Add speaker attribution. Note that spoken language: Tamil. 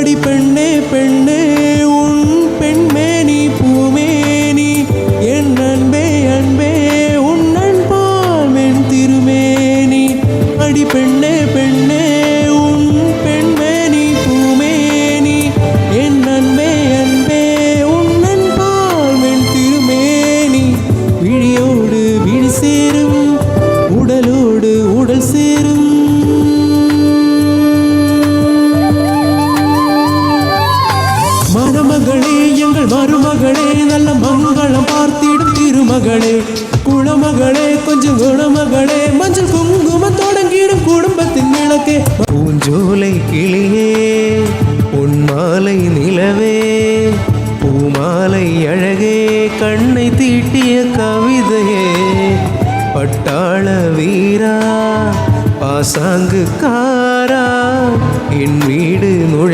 Speaker 1: அடி பெண்ணே பெண்ணே உன் பெண்மேனி பூமேனி என் அன்பே அன்பே உன் அன்பால் மென் திருமேனி அடி பெண்ணே பெண்ணே உன் பெண்மேனி பூமேனி என் அன்பே அன்பே உன் அன்பால் மென் திருமேனி விழியோடு விழி சேரும் உடலோடு உடல் சேரும் மணமகளே எங்கள் மருமகளே நல்ல மங்களம் பார்த்திடும் திருமகளே குளமகளே கொஞ்சம் குணமகளே மஞ்சள் குங்குமம் தொடங்கிடும் குடும்பத்தின் விளக்கே பூஞ்சோலை கிளியே பொன்மாலை நிலவே பூமாலை அழகே கண்ணை தீட்டிய கவிதையே பட்டாள வீரா பாசாங்கு காரா என் வீடு நுழை